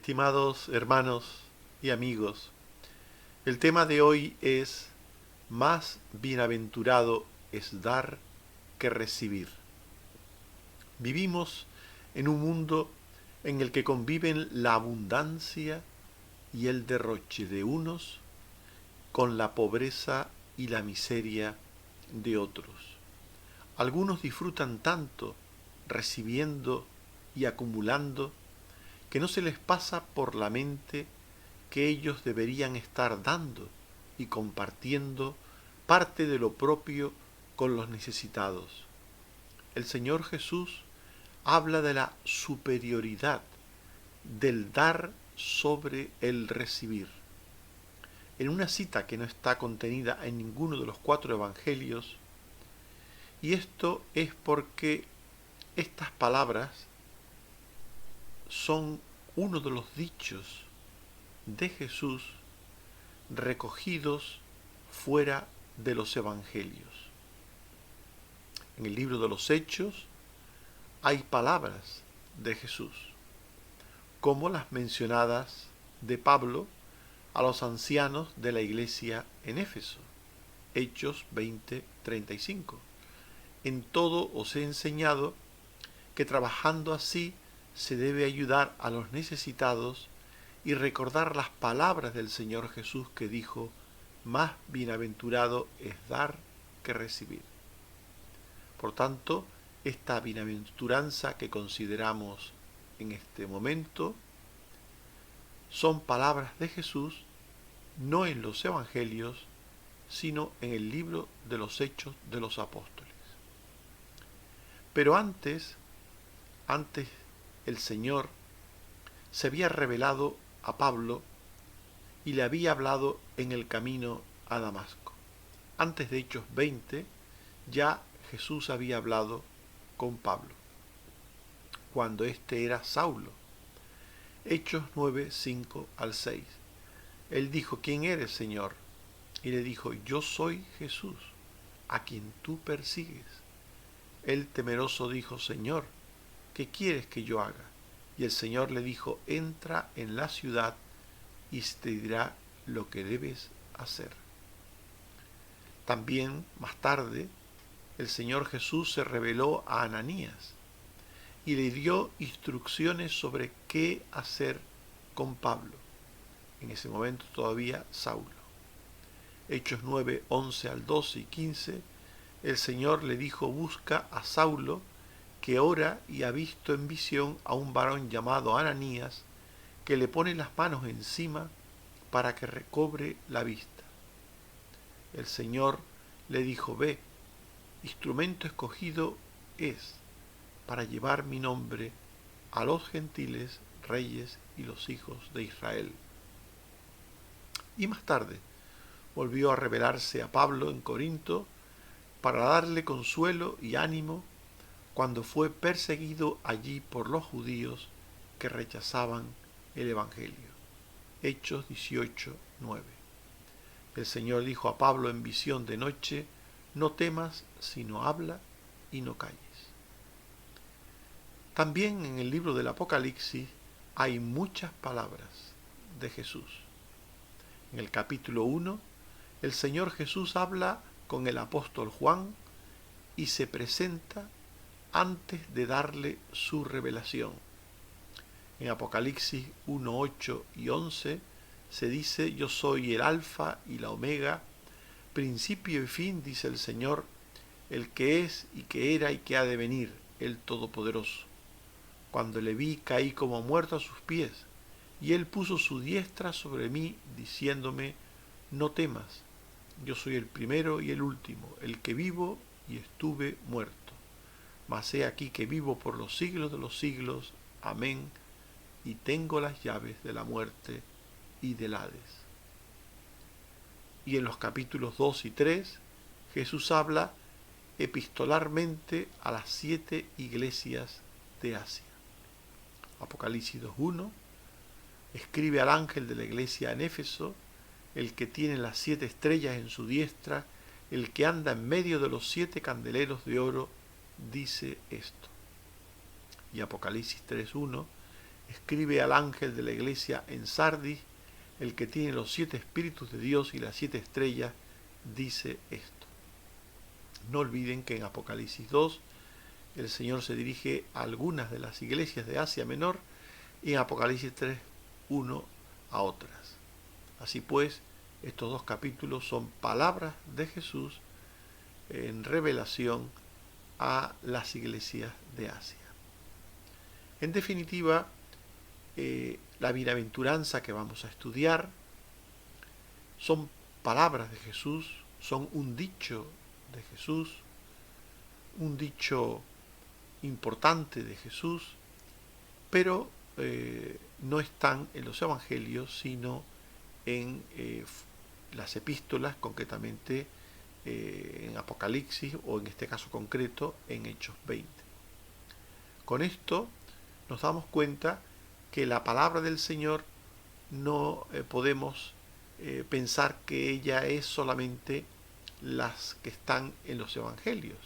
Estimados hermanos y amigos, el tema de hoy es: más bienaventurado es dar que recibir. Vivimos en un mundo en el que conviven la abundancia y el derroche de unos con la pobreza y la miseria de otros. Algunos disfrutan tanto recibiendo y acumulando que no se les pasa por la mente que ellos deberían estar dando y compartiendo parte de lo propio con los necesitados. El Señor Jesús habla de la superioridad del dar sobre el recibir. En una cita que no está contenida en ninguno de los 4 evangelios, y esto es porque estas palabras son uno de los dichos de Jesús recogidos fuera de los evangelios. En el libro de los Hechos hay palabras de Jesús, como las mencionadas de Pablo a los ancianos de la iglesia en Éfeso, Hechos 20:35. En todo os he enseñado que trabajando así se debe ayudar a los necesitados y recordar las palabras del Señor Jesús que dijo: más bienaventurado es dar que recibir. Por tanto, esta bienaventuranza que consideramos en este momento son palabras de Jesús, no en los evangelios, sino en el libro de los Hechos de los Apóstoles. Pero antes el Señor se había revelado a Pablo y le había hablado en el camino a Damasco. Antes de Hechos 20, ya Jesús había hablado con Pablo, cuando éste era Saulo. Hechos 9, 5 al 6. Él dijo: ¿quién eres, Señor? Y le dijo: yo soy Jesús, a quien tú persigues. Él temeroso dijo: Señor, ¿qué quieres que yo haga? Y el Señor le dijo: entra en la ciudad y te dirá lo que debes hacer. También, más tarde, el Señor Jesús se reveló a Ananías y le dio instrucciones sobre qué hacer con Pablo, en ese momento todavía Saulo. Hechos 9, 11 al 12 y 15, el Señor le dijo: busca a Saulo, que ora y ha visto en visión a un varón llamado Ananías, que le pone las manos encima para que recobre la vista. El Señor le dijo: ve, instrumento escogido es para llevar mi nombre a los gentiles, reyes y los hijos de Israel. Y más tarde volvió a revelarse a Pablo en Corinto para darle consuelo y ánimo cuando fue perseguido allí por los judíos que rechazaban el Evangelio. Hechos 18, 9. El Señor dijo a Pablo en visión de noche: no temas, sino habla y no calles. También en el libro del Apocalipsis hay muchas palabras de Jesús. En el capítulo 1, el Señor Jesús habla con el apóstol Juan y se presenta antes de darle su revelación. En Apocalipsis 1, 8 y 11 se dice: yo soy el alfa y la omega, principio y fin, dice el Señor, el que es y que era y que ha de venir, el Todopoderoso. Cuando le vi, caí como muerto a sus pies, y él puso su diestra sobre mí, diciéndome: no temas, yo soy el primero y el último, el que vivo y estuve muerto. Mas he aquí que vivo por los siglos de los siglos. Amén. Y tengo las llaves de la muerte y del Hades. Y en los capítulos 2 y 3, Jesús habla epistolarmente a las 7 iglesias de Asia. Apocalipsis 2.1 escribe al ángel de la iglesia en Éfeso, el que tiene las 7 estrellas en su diestra, el que anda en medio de los 7 candeleros de oro, dice esto. Y Apocalipsis 3.1 escribe al ángel de la iglesia en Sardis, el que tiene los 7 espíritus de Dios y las 7 estrellas, dice esto. No olviden que en Apocalipsis 2 el Señor se dirige a algunas de las iglesias de Asia Menor y en Apocalipsis 3:1 a otras. Así pues, estos 2 capítulos son palabras de Jesús en revelación a las iglesias de Asia. En definitiva, la bienaventuranza que vamos a estudiar son palabras de Jesús, son un dicho de Jesús, un dicho importante de Jesús, pero no están en los evangelios, sino en las epístolas, concretamente en Apocalipsis o en este caso concreto en Hechos 20. Con esto nos damos cuenta que la palabra del Señor no podemos pensar que ella es solamente las que están en los evangelios,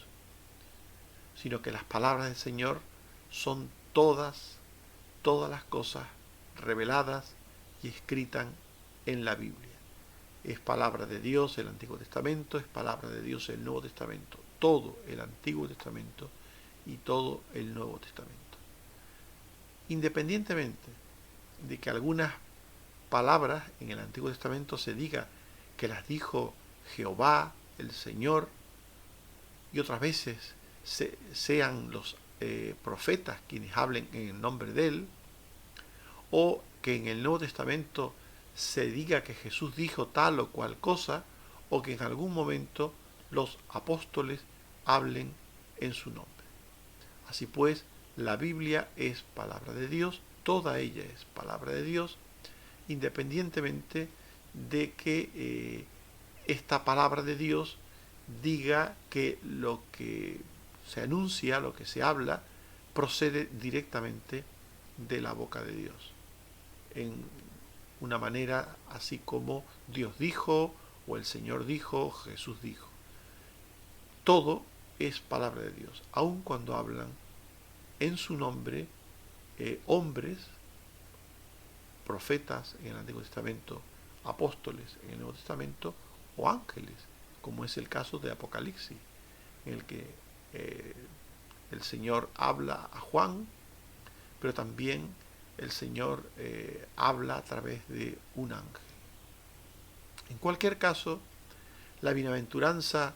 sino que las palabras del Señor son todas las cosas reveladas y escritas en la Biblia. Es palabra de Dios el Antiguo Testamento, es palabra de Dios el Nuevo Testamento, todo el Antiguo Testamento y todo el Nuevo Testamento. Independientemente de que algunas palabras en el Antiguo Testamento se diga que las dijo Jehová, el Señor, y otras veces sean los profetas quienes hablen en el nombre de Él, o que en el Nuevo Testamento se diga que Jesús dijo tal o cual cosa, o que en algún momento los apóstoles hablen en su nombre. Así pues, la Biblia es palabra de Dios, toda ella es palabra de Dios, independientemente de que esta palabra de Dios diga que lo que se anuncia, lo que se habla, procede directamente de la boca de Dios, en una manera así como Dios dijo, o el Señor dijo, o Jesús dijo. Todo es palabra de Dios, aun cuando hablan en su nombre hombres, profetas en el Antiguo Testamento, apóstoles en el Nuevo Testamento, o ángeles, como es el caso de Apocalipsis, en el que el Señor habla a Juan, pero también el Señor habla a través de un ángel. En cualquier caso, la bienaventuranza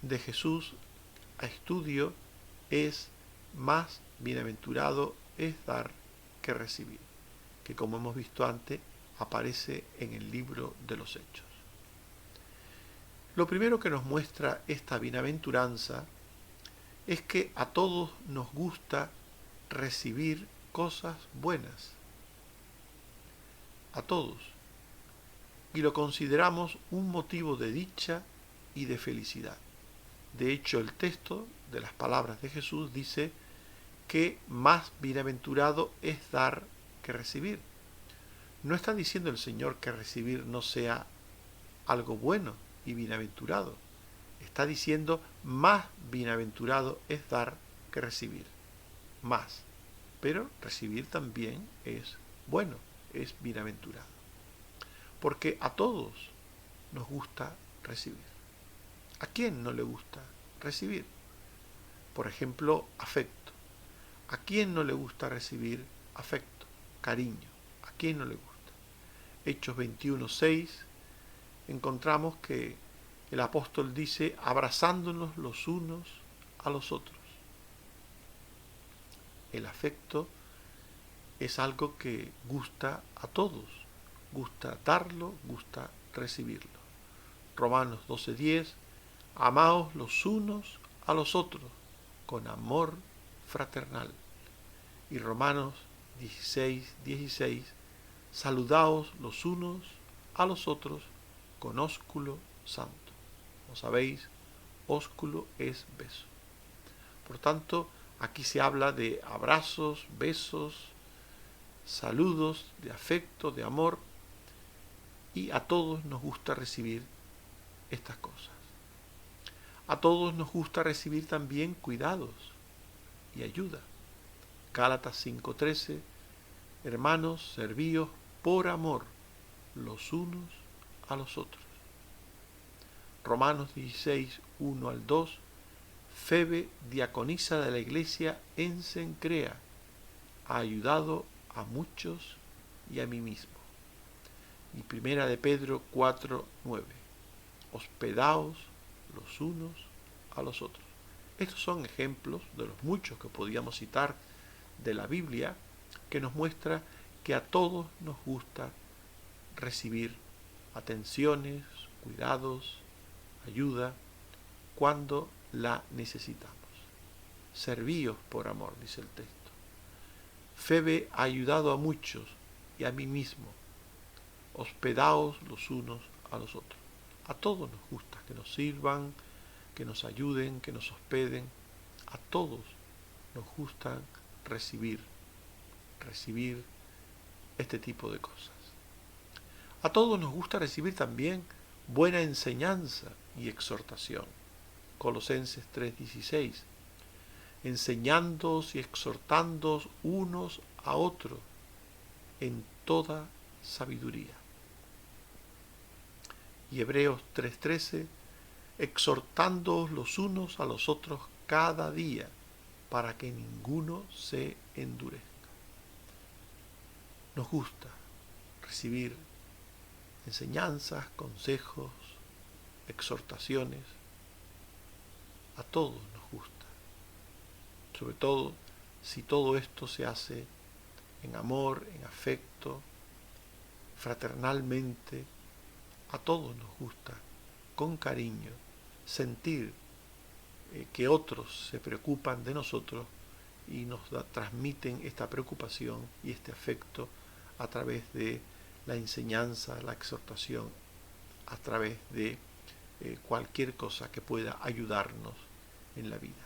de Jesús a estudio es: más bienaventurado es dar que recibir, que como hemos visto antes, aparece en el libro de los Hechos. Lo primero que nos muestra esta bienaventuranza es que a todos nos gusta recibir cosas buenas. A todos. Y lo consideramos un motivo de dicha y de felicidad. De hecho, el texto de las palabras de Jesús dice que más bienaventurado es dar que recibir. No está diciendo el Señor que recibir no sea algo bueno y bienaventurado. Está diciendo más bienaventurado es dar que recibir. Más. Pero recibir también es bueno, es bienaventurado. Porque a todos nos gusta recibir. ¿A quién no le gusta recibir? Por ejemplo, afecto. ¿A quién no le gusta recibir afecto, cariño? ¿A quién no le gusta? Hechos 21:6 encontramos que el apóstol dice: abrazándonos los unos a los otros. El afecto es algo que gusta a todos, gusta darlo, gusta recibirlo. Romanos 12:10, amaos los unos a los otros con amor fraternal. Y Romanos 16:16, saludaos los unos a los otros con ósculo santo. Como sabéis, ósculo es beso. Por tanto, aquí se habla de abrazos, besos, saludos, de afecto, de amor, y a todos nos gusta recibir estas cosas. A todos nos gusta recibir también cuidados y ayuda. Gálatas 5:13 Hermanos, servíos por amor los unos a los otros. Romanos 16, 1 al 2. Febe, diaconisa de la iglesia en Cencrea, ha ayudado a muchos y a mí mismo. Y primera de Pedro 4, 9. Hospedaos los unos a los otros. Estos son ejemplos de los muchos que podíamos citar de la Biblia, que nos muestra que a todos nos gusta recibir atenciones, cuidados, ayuda, cuando la necesitamos. Servíos por amor, dice el texto. Febe ha ayudado a muchos y a mí mismo. Hospedaos los unos a los otros. A todos nos gusta que nos sirvan, que nos ayuden, que nos hospeden. A todos nos gusta recibir este tipo de cosas. A todos nos gusta recibir también buena enseñanza y exhortación. Colosenses 3:16. Enseñándoos y exhortándoos unos a otros en toda sabiduría. Y Hebreos 3:13. Exhortándoos los unos a los otros cada día, para que ninguno se endurezca. Nos gusta recibir enseñanzas, consejos, exhortaciones. A todos nos gusta. Sobre todo si todo esto se hace en amor, en afecto, fraternalmente. A todos nos gusta, con cariño, sentir que otros se preocupan de nosotros y nos transmiten esta preocupación y este afecto a través de la enseñanza, la exhortación, a través de cualquier cosa que pueda ayudarnos en la vida.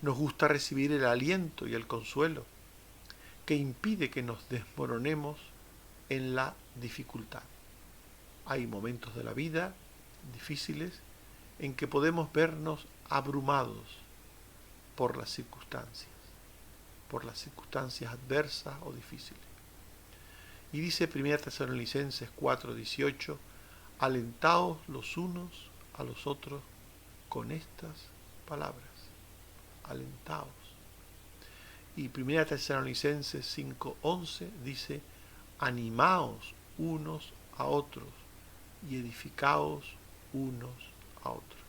Nos gusta recibir el aliento y el consuelo que impide que nos desmoronemos en la dificultad. Hay momentos de la vida difíciles en que podemos vernos abrumados por las circunstancias adversas o difíciles. Y dice 1 Tesalonicenses 4:18, alentaos los unos a los otros con estas palabras. Alentaos. Y 1 Tesalonicenses 5:11 dice, animaos unos a otros y edificaos unos a otros.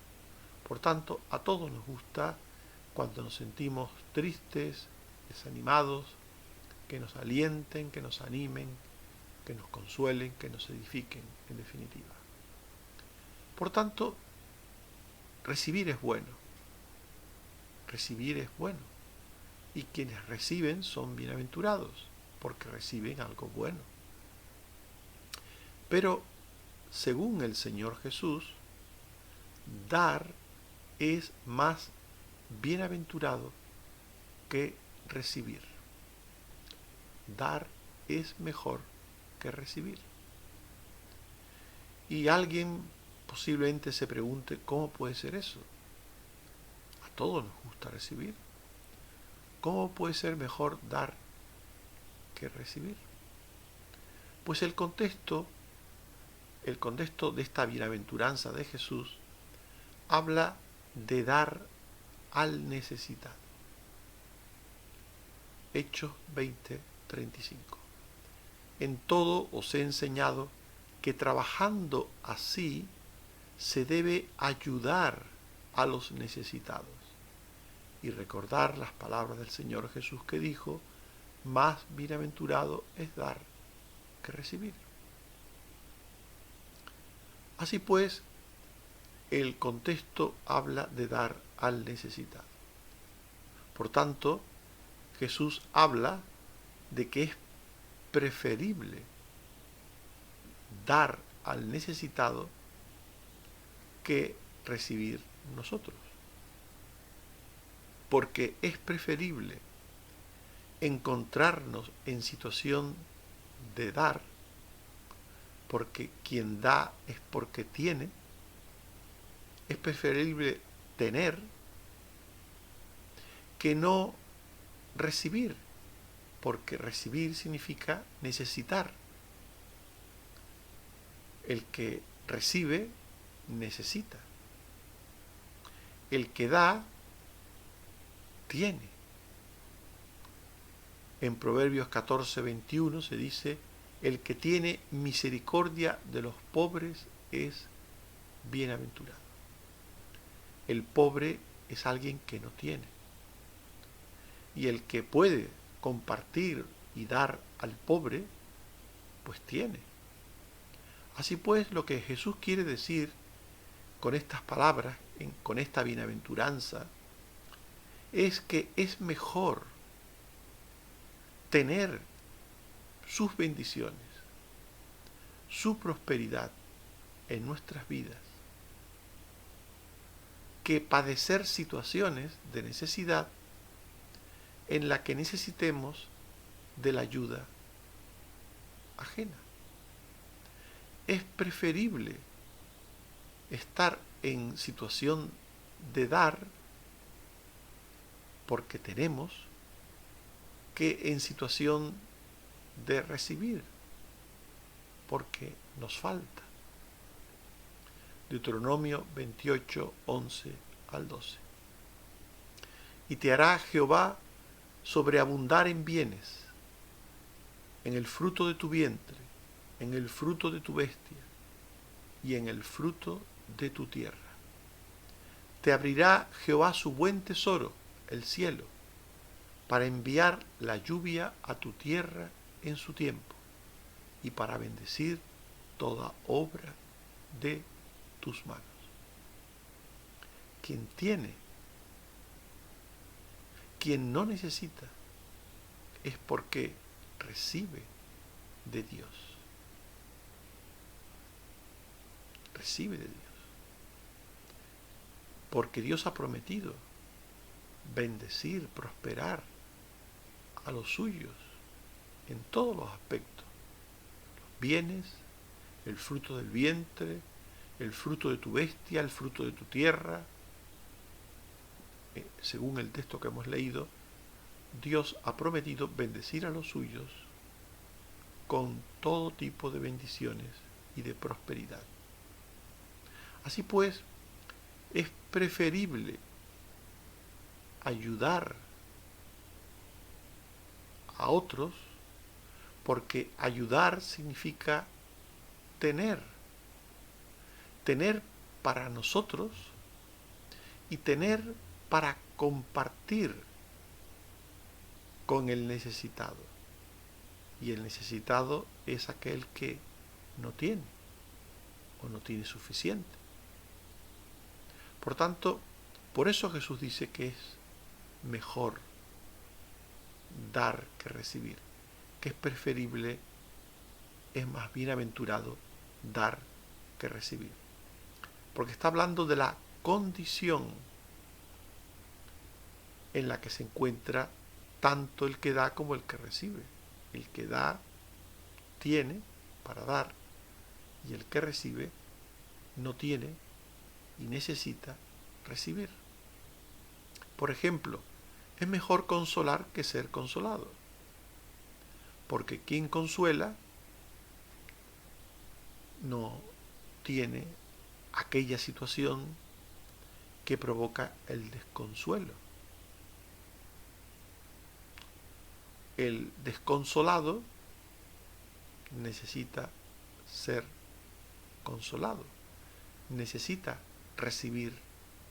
Por tanto, a todos nos gusta cuando nos sentimos tristes, desanimados, que nos alienten, que nos animen, que nos consuelen, que nos edifiquen, en definitiva. Por tanto, recibir es bueno. Recibir es bueno. Y quienes reciben son bienaventurados, porque reciben algo bueno. Pero, según el Señor Jesús, dar es más bienaventurado que recibir. Dar es mejor que recibir. Y alguien posiblemente se pregunte, ¿cómo puede ser eso? A todos nos gusta recibir. ¿Cómo puede ser mejor dar que recibir? Pues el contexto de esta bienaventuranza de Jesús habla de dar al necesitado. Hechos 20:35. En todo os he enseñado que trabajando así se debe ayudar a los necesitados. Y recordar las palabras del Señor Jesús que dijo, más bienaventurado es dar que recibir. Así pues, el contexto habla de dar al necesitado. Por tanto, Jesús habla de que es preferible dar al necesitado que recibir nosotros. Porque es preferible encontrarnos en situación de dar, porque quien da es porque tiene. Es preferible tener que no recibir, porque recibir significa necesitar. El que recibe necesita. El que da tiene. En Proverbios 14:21 se dice: el que tiene misericordia de los pobres es bienaventurado. El pobre es alguien que no tiene. Y el que puede compartir y dar al pobre, pues tiene. Así pues, lo que Jesús quiere decir con estas palabras, con esta bienaventuranza, es que es mejor tener sus bendiciones, su prosperidad en nuestras vidas, que padecer situaciones de necesidad en la que necesitemos de la ayuda ajena. Es preferible estar en situación de dar porque tenemos que en situación de recibir porque nos falta. Deuteronomio 28, 11 al 12. Y te hará Jehová sobreabundar en bienes, en el fruto de tu vientre, en el fruto de tu bestia y en el fruto de tu tierra. Te abrirá Jehová su buen tesoro, el cielo, para enviar la lluvia a tu tierra en su tiempo y para bendecir toda obra de tus manos. Quien tiene, quien no necesita, es porque recibe de Dios. Recibe de Dios. Porque Dios ha prometido bendecir, prosperar a los suyos en todos los aspectos. Los bienes, el fruto del vientre, el fruto de tu bestia, el fruto de tu tierra. Según el texto que hemos leído, Dios ha prometido bendecir a los suyos con todo tipo de bendiciones y de prosperidad. Así pues, es preferible ayudar a otros porque ayudar significa tener para nosotros y tener para compartir con el necesitado. Y el necesitado es aquel que no tiene o no tiene suficiente. Por tanto, por eso Jesús dice que es mejor dar que recibir, que es preferible, es más bienaventurado dar que recibir. Porque está hablando de la condición en la que se encuentra tanto el que da como el que recibe. El que da tiene para dar y el que recibe no tiene y necesita recibir. Por ejemplo, es mejor consolar que ser consolado, porque quien consuela no tiene aquella situación que provoca el desconsuelo. El desconsolado necesita ser consolado, necesita recibir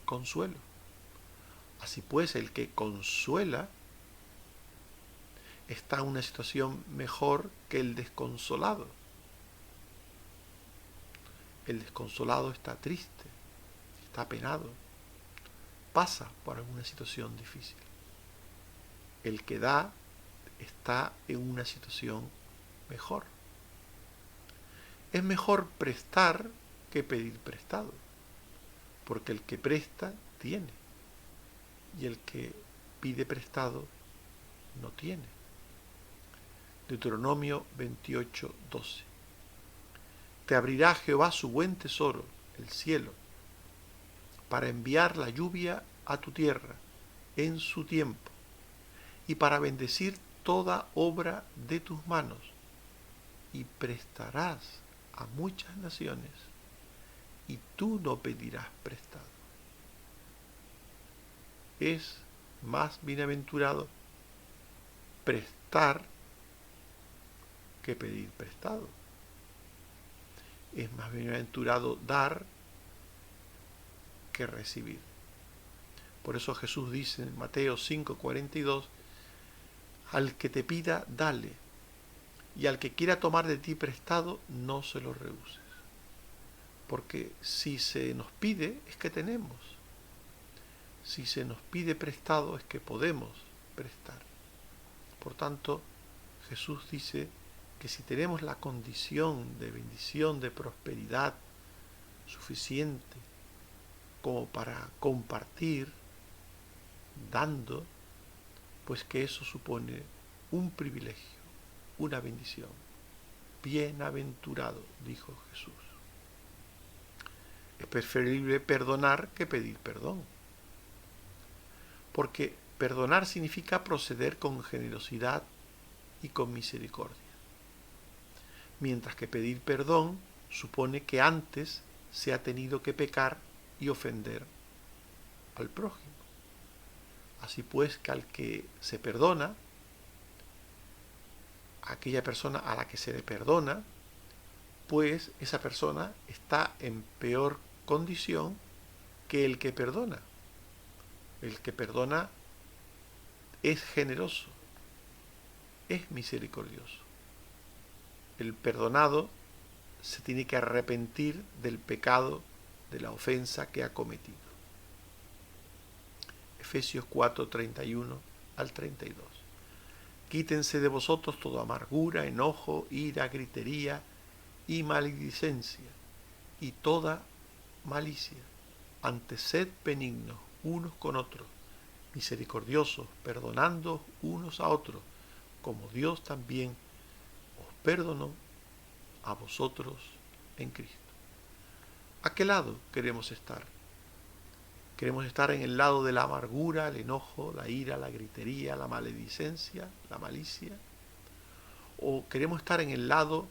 consuelo. Así pues, el que consuela está en una situación mejor que el desconsolado. El desconsolado está triste, está apenado, pasa por alguna situación difícil. El que da está en una situación mejor. Es mejor prestar que pedir prestado, porque el que presta tiene y el que pide prestado no tiene. Deuteronomio 28, 12. Te abrirá Jehová su buen tesoro, el cielo, para enviar la lluvia a tu tierra en su tiempo y para bendecir toda obra de tus manos y prestarás a muchas naciones y tú no pedirás prestado. Es más bienaventurado prestar que pedir prestado. Es más bienaventurado dar que recibir. Por eso Jesús dice en Mateo 5:42, al que te pida, dale, y al que quiera tomar de ti prestado, no se lo rehuses. Porque si se nos pide, es que tenemos. Si se nos pide prestado, es que podemos prestar. Por tanto, Jesús dice que si tenemos la condición de bendición, de prosperidad suficiente como para compartir, dando, pues que eso supone un privilegio, una bendición. Bienaventurado, dijo Jesús. Es preferible perdonar que pedir perdón, porque perdonar significa proceder con generosidad y con misericordia, mientras que pedir perdón supone que antes se ha tenido que pecar y ofender al prójimo. Así pues, que al que se perdona, a aquella persona a la que se le perdona, pues esa persona está en peor condición que el que perdona. El que perdona es generoso, es misericordioso. El perdonado se tiene que arrepentir del pecado, de la ofensa que ha cometido. Efesios 4:31 al 32. Quítense de vosotros toda amargura, enojo, ira, gritería y maledicencia y toda malicia. Antes sed benignos unos con otros, misericordiosos, perdonando unos a otros, como Dios también os perdonó a vosotros en Cristo. ¿A qué lado queremos estar? ¿Queremos estar en el lado de la amargura, el enojo, la ira, la gritería, la maledicencia, la malicia? ¿O queremos estar en el lado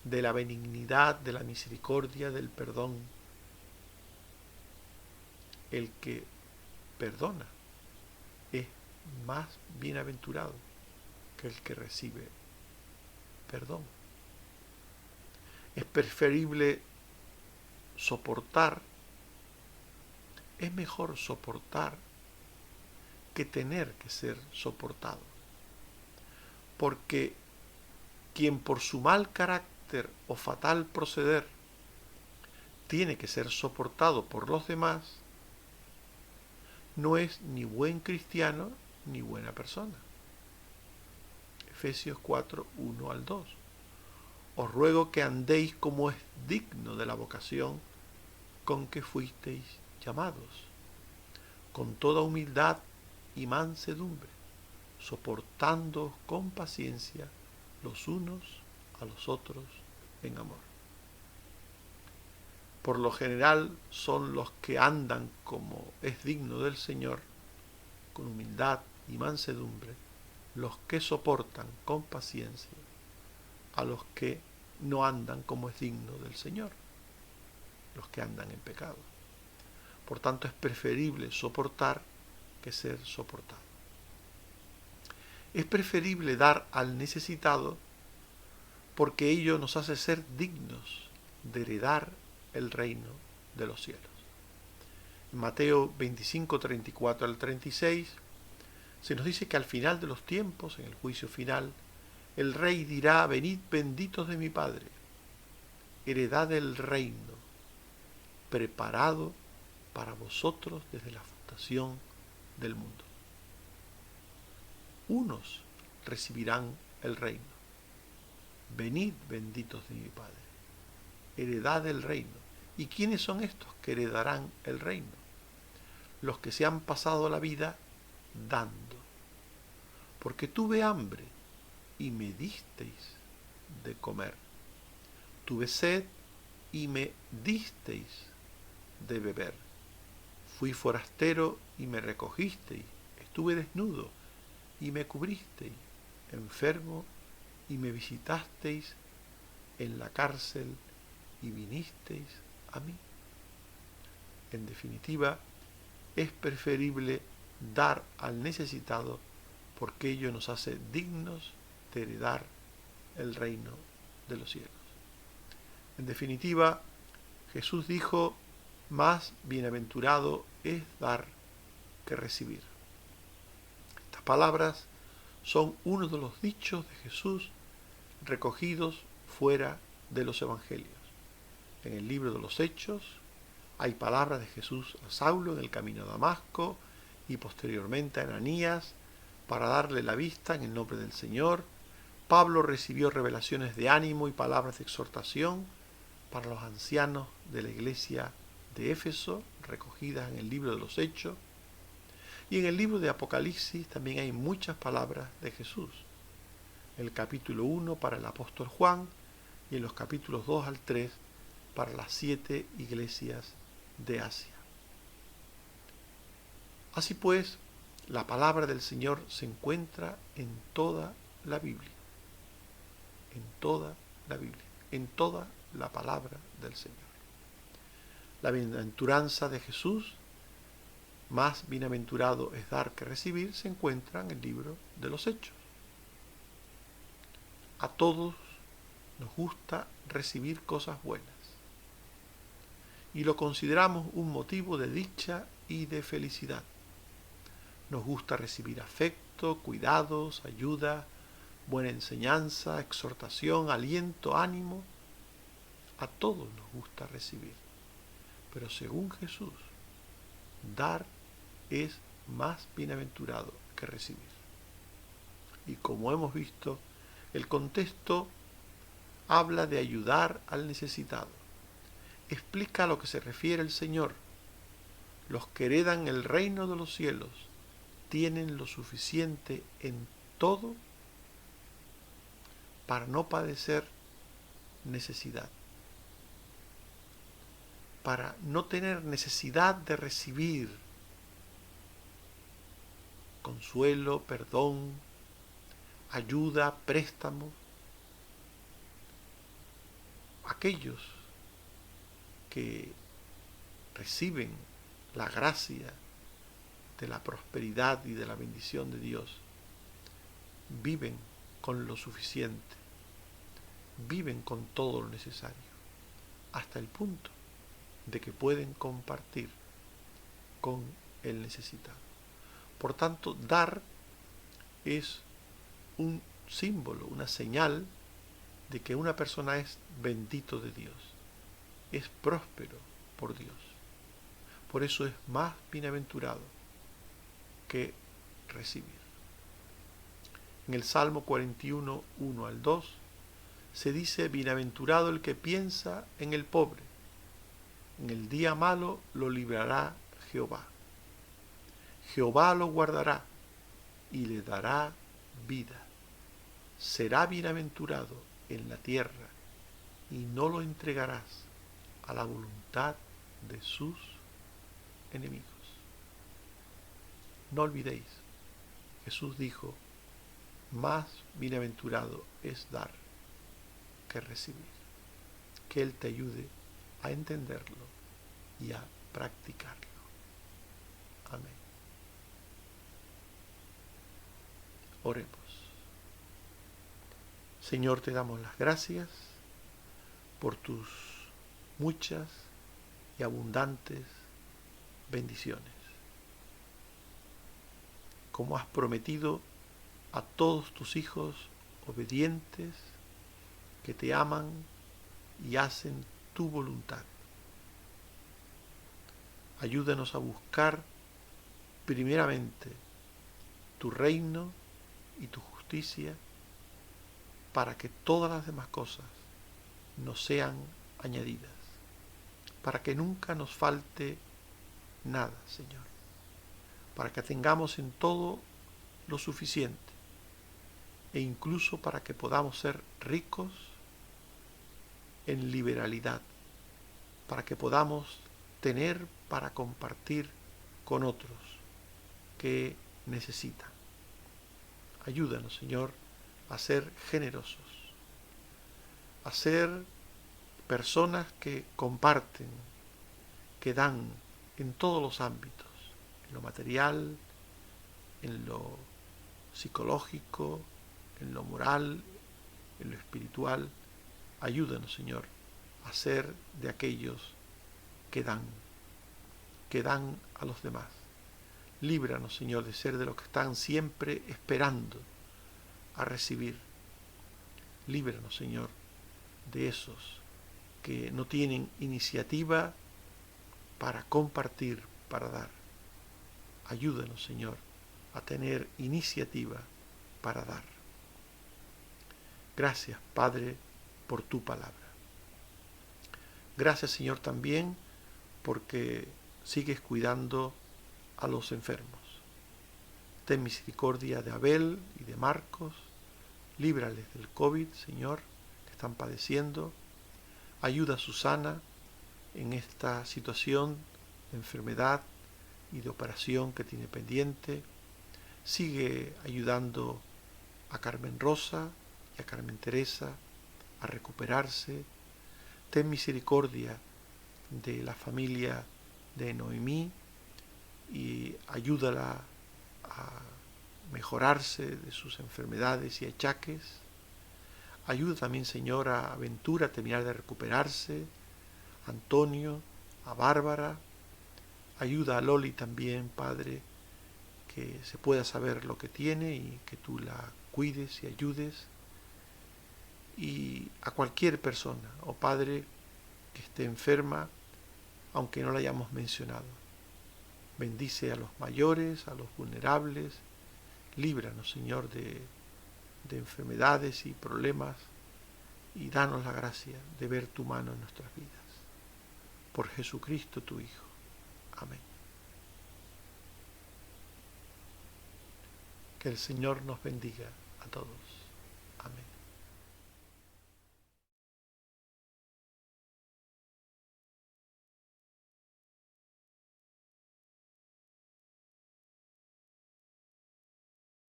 de la benignidad, de la misericordia, del perdón? El que perdona es más bienaventurado que el que recibe perdón. Es preferible soportar, es mejor soportar que tener que ser soportado. Porque quien por su mal carácter o fatal proceder tiene que ser soportado por los demás, no es ni buen cristiano ni buena persona. Efesios 4:1 al 2. Os ruego que andéis como es digno de la vocación con que fuisteis llamados, con toda humildad y mansedumbre, soportándoos con paciencia los unos a los otros en amor. Por lo general son los que andan como es digno del Señor, con humildad y mansedumbre, los que soportan con paciencia a los que no andan como es digno del Señor, los que andan en pecado. Por tanto, es preferible soportar que ser soportado. Es preferible dar al necesitado porque ello nos hace ser dignos de heredar el reino de los cielos. En Mateo 25:34 al 36 se nos dice que al final de los tiempos, en el juicio final, el rey dirá: venid benditos de mi Padre, heredad del reino, preparado para vosotros desde la fundación del mundo. Unos recibirán el reino. Venid benditos de mi Padre, heredad del reino. ¿Y quiénes son estos que heredarán el reino? Los que se han pasado la vida dando. Porque tuve hambre y me disteis de comer. Tuve sed y me disteis de beber. Fui forastero y me recogisteis. Estuve desnudo y me cubristeis. enfermo y me visitasteis, en la cárcel y vinisteis a mí. En definitiva, es preferible dar al necesitado porque ello nos hace dignos de heredar el reino de los cielos. En definitiva, Jesús dijo, más bienaventurado es dar que recibir. Estas palabras son uno de los dichos de Jesús recogidos fuera de los evangelios. En el libro de los Hechos hay palabras de Jesús a Saulo en el camino a Damasco y posteriormente a Ananías para darle la vista en el nombre del Señor. Pablo recibió revelaciones de ánimo y palabras de exhortación para los ancianos de la iglesia de Éfeso, recogidas en el libro de los Hechos. Y en el libro de Apocalipsis también hay muchas palabras de Jesús. El capítulo 1 para el apóstol Juan y en los capítulos 2 al 3 para las 7 iglesias de Asia. Así pues, la palabra del Señor se encuentra en toda la Biblia, en toda la Biblia, en toda la palabra del Señor. La bienaventuranza de Jesús, más bienaventurado es dar que recibir, se encuentra en el libro de los Hechos. A todos nos gusta recibir cosas buenas y lo consideramos un motivo de dicha y de felicidad. Nos gusta recibir afecto, cuidados, ayuda, buena enseñanza, exhortación, aliento, ánimo. A todos nos gusta recibir. Pero según Jesús, dar es más bienaventurado que recibir. Y como hemos visto, el contexto habla de ayudar al necesitado. Explica a lo que se refiere el Señor. Los que heredan el reino de los cielos tienen lo suficiente en todo para no padecer necesidad, para no tener necesidad de recibir consuelo, perdón, ayuda, préstamo. Aquellos que reciben la gracia de la prosperidad y de la bendición de Dios, viven con lo suficiente, viven con todo lo necesario, hasta el punto de que pueden compartir con el necesitado. Por tanto, dar es un símbolo, una señal de que una persona es bendito de Dios, es próspero por Dios. Por eso es más bienaventurado que recibir. En el Salmo 41, 1 al 2, se dice, bienaventurado el que piensa en el pobre. En el día malo lo librará Jehová. Jehová lo guardará y le dará vida. Será bienaventurado en la tierra y no lo entregarás a la voluntad de sus enemigos. No olvidéis, Jesús dijo, más bienaventurado es dar que recibir. Que Él te ayude a entenderlo y a practicarlo. Amén. Oremos. Señor, te damos las gracias por tus muchas y abundantes bendiciones. Como has prometido a todos tus hijos obedientes que te aman y hacen tu voluntad. Ayúdanos a buscar primeramente tu reino y tu justicia para que todas las demás cosas nos sean añadidas, para que nunca nos falte nada, Señor, para que tengamos en todo lo suficiente e incluso para que podamos ser ricos en liberalidad, para que podamos tener para compartir con otros que necesitan. Ayúdanos, Señor, a ser generosos, a ser personas que comparten, que dan en todos los ámbitos, en lo material, en lo psicológico, en lo moral, en lo espiritual. Ayúdanos, Señor, a ser de aquellos que dan a los demás. Líbranos, Señor, de ser de los que están siempre esperando a recibir. Líbranos, Señor, de esos que no tienen iniciativa para compartir, para dar. Ayúdanos, Señor, a tener iniciativa para dar. Gracias, Padre, por tu palabra. Gracias, Señor, también porque sigues cuidando a los enfermos. Ten misericordia de Abel y de Marcos. Líbrales del COVID, Señor, que están padeciendo. Ayuda a Susana en esta situación de enfermedad y de operación que tiene pendiente. Sigue ayudando a Carmen Rosa y a Carmen Teresa a recuperarse. Ten misericordia de la familia de Noemí y ayúdala a mejorarse de sus enfermedades y achaques. Ayuda también, Señor, a Ventura a terminar de recuperarse, a Antonio, a Bárbara. Ayuda a Loli también, Padre, que se pueda saber lo que tiene y que tú la cuides y ayudes. Y a cualquier persona, oh Padre, que esté enferma, aunque no la hayamos mencionado. Bendice a los mayores, a los vulnerables. Líbranos, Señor, de enfermedades y problemas y danos la gracia de ver tu mano en nuestras vidas. Por Jesucristo, tu Hijo. Amén. Que el Señor nos bendiga a todos. Amén.